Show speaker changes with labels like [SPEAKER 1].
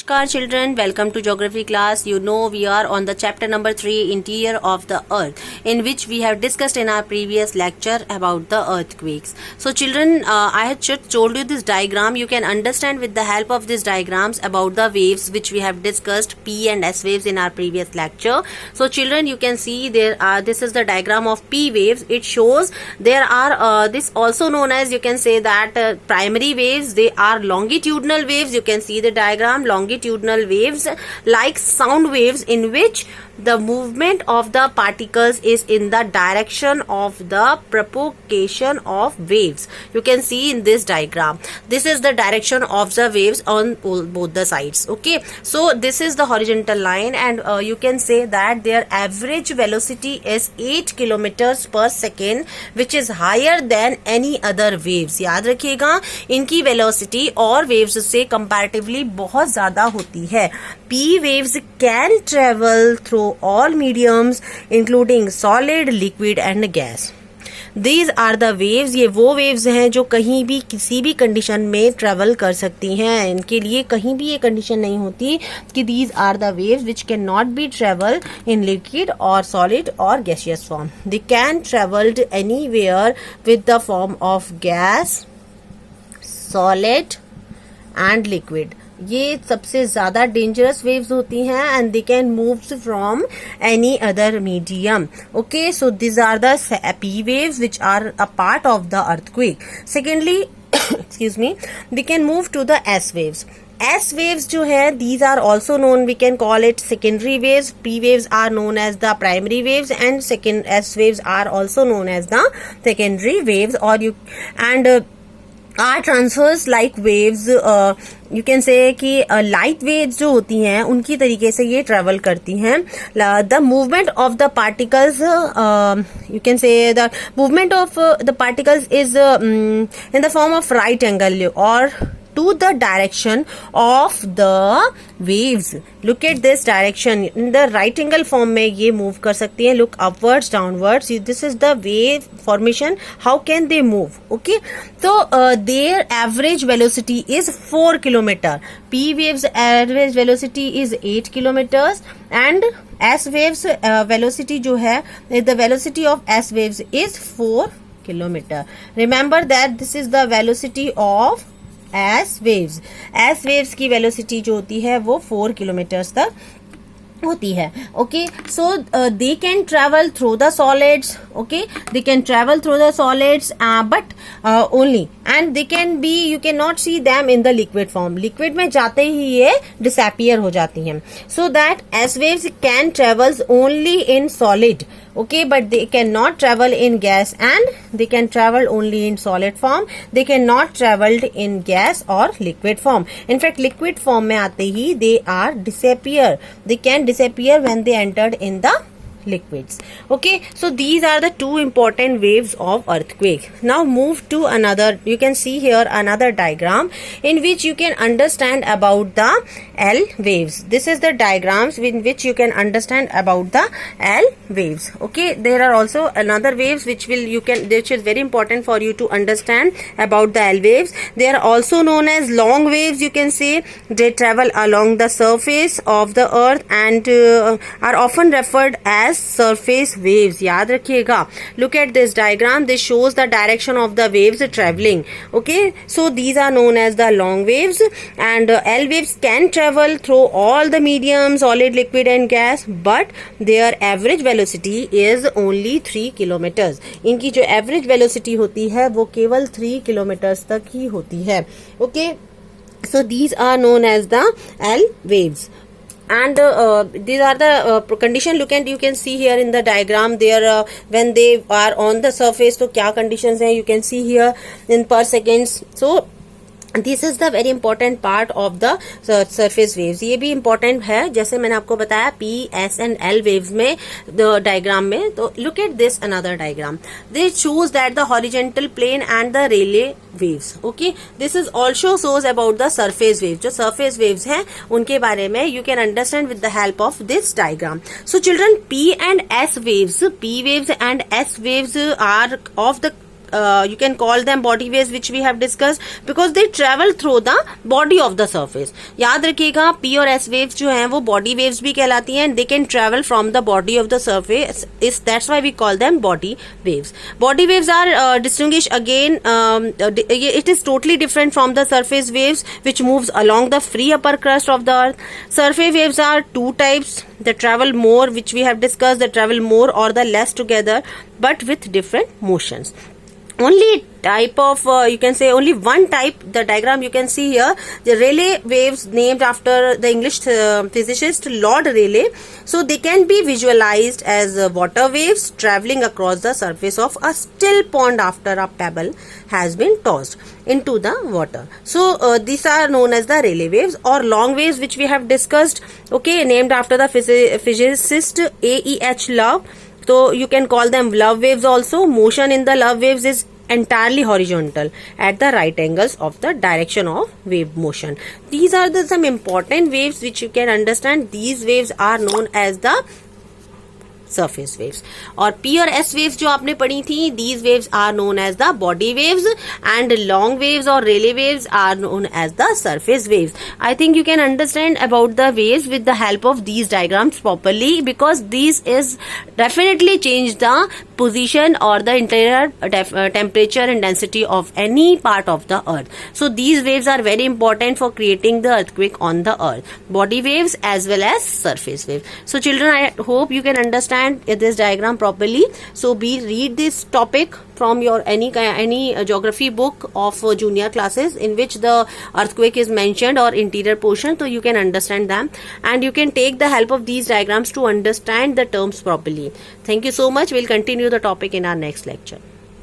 [SPEAKER 1] Namaskar children, welcome to geography class. You know we are on the chapter number 3, interior of the earth, in which we have discussed in our previous lecture about the earthquakes. So children, I had just told you this diagram. You can understand with the help of these diagrams about the waves which we have discussed, P and S waves, in our previous lecture. So children, you can see this is the diagram of P waves. It shows there are this also known as, you can say that primary waves. They are longitudinal waves. You can see the diagram, longitudinal waves like sound waves in which the movement of the particles is in the direction of the propagation of waves. You can see in this diagram, this is the direction of the waves on both the sides. Okay, so this is the horizontal line, and you can say that their average velocity is 8 kilometers per second, which is higher than any other waves. याद रखिएगा, इनकी velocity और waves से comparatively बहुत ज़्यादा होती है. P waves can travel through all mediums including solid, liquid and gas. These are the waves. ये वो waves हैं जो कहीं भी किसी भी कंडीशन में ट्रेवल कर सकती हैं. इनके लिए कहीं भी ये कंडीशन नहीं होती कि these are the waves which cannot be travel in liquid or solid or gaseous form. They can travel anywhere with the form of gas, solid and liquid. ये सबसे ज्यादा डेंजरस वेव्स होती हैं and they can move from any other medium. Okay, so this are the P waves which are a part of the earthquake. Secondly excuse me, they can move to the S waves. S waves जो है, these are also known, we can call it secondary waves. P waves are known as the primary waves and S waves are also known as the secondary waves. Or you and are transverse like waves. You can say कि light waves जो होती हैं उनकी तरीके से ये travel करती हैं. The movement of the particles, you can say the movement of the particles is in the form of right angle और to the direction of the waves. Look at this direction. In the right angle form में ये move कर सकती हैं. Look upwards, downwards. This is the wave formation. How can they move? Okay. So their average velocity is 4 kilometer. P waves average velocity is 8 kilometers and S waves velocity जो है, the velocity of S waves is 4 kilometer. Remember that this is the velocity of S waves. S waves की velocity जो होती है वो 4 kilometres तक होती है. Okay, so they can travel through the solids. Okay, they can travel through the solids but only, and they can be, you can not see them in the liquid form. Liquid में जाते ही ये disappear हो जाती हैं. So that S waves can travels only in solid. Okay, but they cannot travel in gas and they can travel only in solid form. They cannot travel in gas or liquid form. In fact, liquid form में आते ही they are disappear. They can disappear when they entered in the liquids. Okay, so these are the two important waves of earthquake. Now move to another. You can see here another diagram in which you can understand about the L waves. This is the diagrams in which you can understand about the L waves. Okay, there are also another waves which is very important for you to understand about the L waves. They are also known as long waves. You can say they travel along the surface of the earth and are often referred as surface waves. याद रखिएगा. Look at this diagram. This shows the direction of the waves traveling. Okay, so these are known as the long waves, and L waves can travel through all the mediums, solid, liquid and gas, but their average velocity is only 3 kilometers. इनकी जो average velocity होती है वो केवल 3 kilometers तक ही होती है. Okay, so these are known as the L waves. And these are the condition. You can see here in the diagram there when they are on the surface, तो क्या conditions हैं you can see here in per seconds. So this is the very important part of the surface waves. ये भी important है, जैसे मैंने आपको बताया P, S and L waves में डायग्राम में. तो look at this another diagram. This shows that the horizontal plane and the Rayleigh waves. Okay, this is also shows about the surface waves. जो surface waves हैं उनके बारे में you can understand with the help of this diagram. So children, P and S waves, P waves and S waves are of the you can call them body waves which we have discussed because they travel through the body of the surface. याद रखिएगा P और S waves जो हैं वो body waves भी कहलाती हैं and they can travel from the body of the surface. That's why we call them body waves. Body waves are distinguished again. It is totally different from the surface waves which moves along the free upper crust of the earth. Surface waves are two types. They travel more, which we have discussed. They travel more or the less together, but with different motions. Only type of you can say only one type, the diagram you can see here, the Rayleigh waves, named after the English physicist Lord Rayleigh. So they can be visualized as water waves traveling across the surface of a still pond after a pebble has been tossed into the water. So these are known as the Rayleigh waves, or long waves which we have discussed, okay, named after the physicist A.E.H. Love. So you can call them love waves also. Motion in the love waves is entirely horizontal at the right angles of the direction of wave motion. These are some important waves which you can understand. These waves are known as the surface waves. और P और S waves जो आपने पढ़ी थी, these waves are known as the body waves, and long waves or Rayleigh waves are known as the surface waves. I think you can understand about the waves with the help of these diagrams properly, because these is definitely change the position or the interior temperature and density of any part of the earth. So these waves are very important for creating the earthquake on the earth, body waves as well as surface waves. So children, I hope you can understand this diagram properly. So read this topic from your any geography book of junior classes in which the earthquake is mentioned or interior portion, so you can understand them, and you can take the help of these diagrams to understand the terms properly. Thank you so much. We'll continue the topic in our next lecture.